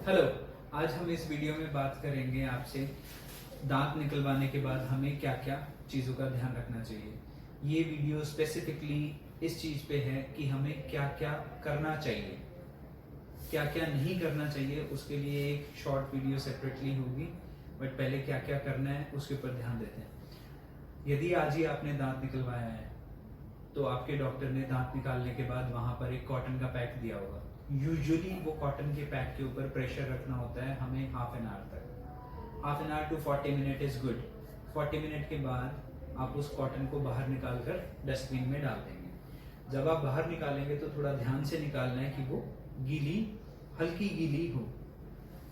Hello. आज हम इस वीडियो में बात करेंगे आपसे दांत निकलवाने के बाद हमें क्या क्या चीज़ों का ध्यान रखना चाहिए। ये वीडियो स्पेसिफिकली इस चीज़ पे है कि हमें क्या क्या करना चाहिए, क्या क्या नहीं करना चाहिए। उसके लिए एक शॉर्ट वीडियो सेपरेटली होगी, बट पहले क्या क्या करना है उसके ऊपर ध्यान देते हैं। यदि आज ही आपने दांत निकलवाया है तो आपके डॉक्टर ने दांत निकालने के बाद वहां पर एक कॉटन का पैक दिया होगा। यूजुअली वो कॉटन के पैक के ऊपर प्रेशर रखना होता है हमें हाफ एन आवर तक। Half an hour to 40 minute is good. 40 minute के बाद आप उस कॉटन को बाहर निकाल कर डस्टबिन में डाल देंगे। जब आप बाहर निकालेंगे तो थोड़ा ध्यान से निकालना है कि वो गीली, हल्की गीली हो।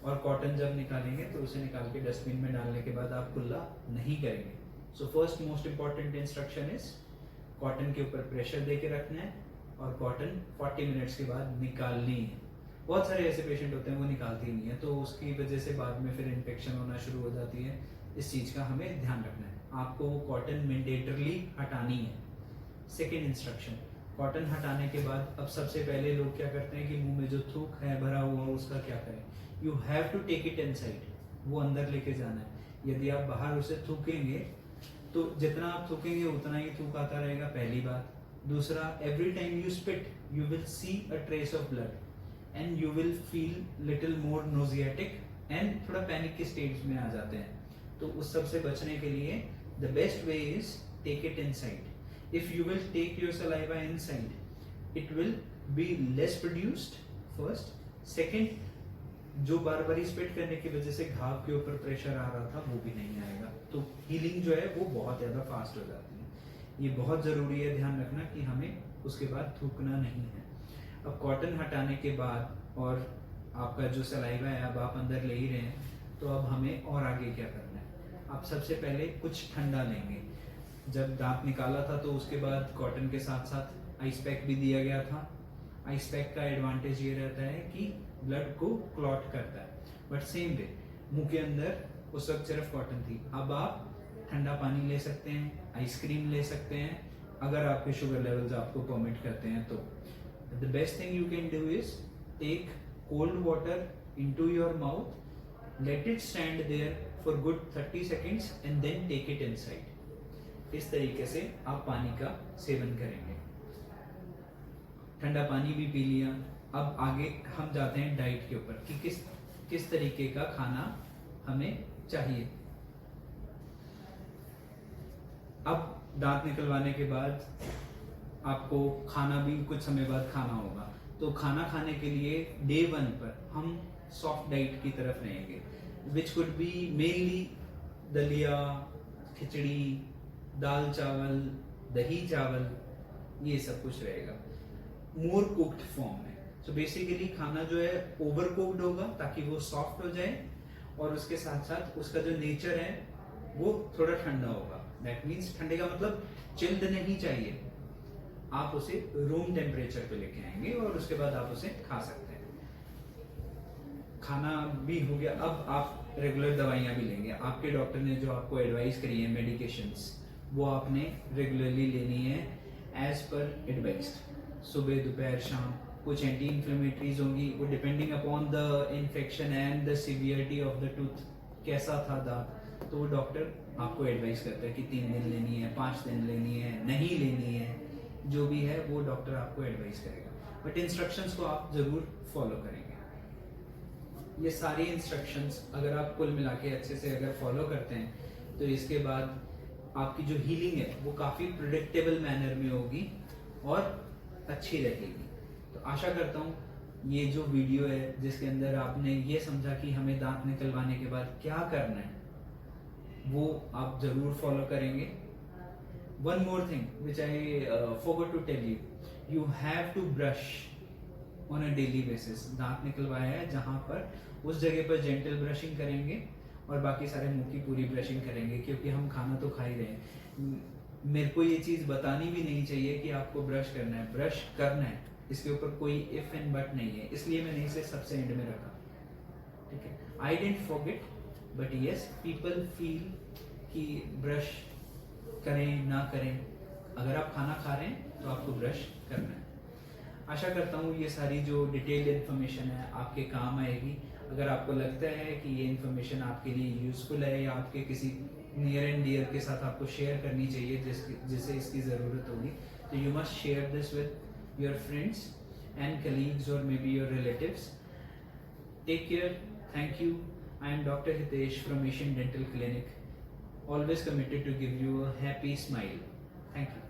और कॉटन जब निकालेंगे तो उसे निकाल के डस्टबिन में डालने के बाद आप कुल्ला नहीं करेंगे। So first most important instruction is cotton के ऊपर प्रेशर दे के रखना है और कॉटन 40 मिनट्स के बाद निकालनी है। बहुत सारे ऐसे पेशेंट होते हैं वो निकालते ही नहीं है, तो उसकी वजह से बाद में फिर इन्फेक्शन होना शुरू हो जाती है। इस चीज़ का हमें ध्यान रखना है। आपको वो कॉटन मैंडेटरली हटानी है। सेकेंड इंस्ट्रक्शन, कॉटन हटाने के बाद अब सबसे पहले लोग क्या करते हैं कि मुंह में जो थूक है भरा हुआ उसका क्या करें। You have to take it inside, वो अंदर लेके जाना है। यदि आप बाहर उसे थूकेंगे तो जितना आप थूकेंगे उतना ही थूक आता रहेगा, पहली बात। दूसरा, every time you spit you will see a trace of blood and you will feel little more nauseatic and थोड़ा पैनिक के स्टेज में आ जाते हैं। तो उस सब से बचने के लिए the best way is take it inside. If you will take your saliva inside it will be less produced, first. Second, जो बार बार स्पिट करने की वजह से घाव के ऊपर प्रेशर आ रहा था वो भी नहीं आएगा, तो हीलिंग जो है वो बहुत ज्यादा फास्ट हो जाती है। ये बहुत जरूरी है ध्यान रखना कि हमें उसके बाद थूकना नहीं है। अब कॉटन हटाने के बाद और आपका जो सलाइवा है अब आप अंदर ले ही रहे हैं, तो अब हमें और आगे क्या करना है। आप सबसे पहले कुछ ठंडा लेंगे। जब दांत निकाला था तो उसके बाद कॉटन के साथ साथ आइस पैक भी दिया गया था। आइस पैक का एडवांटेज ये रहता है कि ब्लड को क्लॉट करता है, बट सेम वे मुंह के अंदर उस वक्त सिर्फ कॉटन थी। अब आप ठंडा पानी ले सकते हैं, आइसक्रीम ले सकते हैं, अगर आपके शुगर लेवल्स आपको परमिट करते हैं तो। The best thing you can do is take cold water into your mouth, let it stand there for good 30 seconds and then take it inside. इस तरीके से आप पानी का सेवन करेंगे। ठंडा पानी भी पी लिया। अब आगे हम जाते हैं डाइट के ऊपर कि किस तरीके का खाना हमें चाहिए। अब दांत निकलवाने के बाद आपको खाना भी कुछ समय बाद खाना होगा, तो खाना खाने के लिए डे 1 पर हम सॉफ्ट डाइट की तरफ रहेंगे, विच कुड बी मेनली दलिया, खिचड़ी, दाल चावल, दही चावल, ये सब कुछ रहेगा मोर कुक्ड फॉर्म में। सो बेसिकली खाना जो है ओवर कुक्ड होगा ताकि वो सॉफ्ट हो जाए, और उसके साथ साथ उसका जो नेचर है वो थोड़ा ठंडा होगा। दैट मीन्स ठंडे का मतलब चिल्ड नहीं चाहिए, आप उसे रूम टेम्परेचर पे लेके आएंगे और उसके बाद आप उसे खा सकते हैं। खाना भी हो गया। अब आप रेगुलर दवाइयां भी लेंगे। आपके डॉक्टर ने जो आपको एडवाइस करी है मेडिकेशंस, वो आपने रेगुलरली लेनी है एज पर एडवाइस्ड। सुबह, दोपहर, शाम। कुछ एंटी इंफ्लेमेटरीज होंगी, वो depending upon the infection and the severity of the tooth, कैसा था दांत, तो वो डॉक्टर आपको एडवाइस करता है कि 3 दिन लेनी है, 5 दिन लेनी है, नहीं लेनी है, जो भी है वो डॉक्टर आपको एडवाइस करेगा। बट इंस्ट्रक्शंस को आप जरूर फॉलो करेंगे। ये सारी इंस्ट्रक्शंस अगर आप कुल मिला के अच्छे से अगर फॉलो करते हैं तो इसके बाद आपकी जो हीलिंग है वो काफी प्रिडिक्टेबल मैनर में होगी और अच्छी रहेगी। तो आशा करता हूँ ये जो वीडियो है जिसके अंदर आपने ये समझा कि हमें दांत निकलवाने के बाद क्या करना है, वो आप जरूर फॉलो करेंगे। One more thing which I forgot to tell you, you have to brush on a daily basis. दांत निकलवाया है जहां पर उस जगह पर जेंटल ब्रशिंग करेंगे और बाकी सारे मुंह की पूरी ब्रशिंग करेंगे, क्योंकि हम खाना तो खा ही रहे हैं। मेरे को ये चीज बतानी भी नहीं चाहिए कि आपको ब्रश करना है, ब्रश करना है, इसके ऊपर कोई इफ एंड बट नहीं है, इसलिए मैंने इसे सबसे एंड में रखा। ठीक है, I don't forget, but yes people feel कि ब्रश करें ना करें। अगर आप खाना खा रहे हैं तो आपको ब्रश करना है। आशा करता हूँ ये सारी जो डिटेल्ड इन्फॉर्मेशन है आपके काम आएगी। अगर आपको लगता है कि ये इन्फॉर्मेशन आपके लिए यूज़फुल है या आपके किसी नियर एंड डियर के साथ आपको शेयर करनी चाहिए जिसे इसकी ज़रूरत होगी, तो you must share this with your friends and colleagues और maybe your relatives. Take care, thank you. I am Dr. Hitesh from Asian Dental Clinic, always committed to give you a happy smile. Thank you.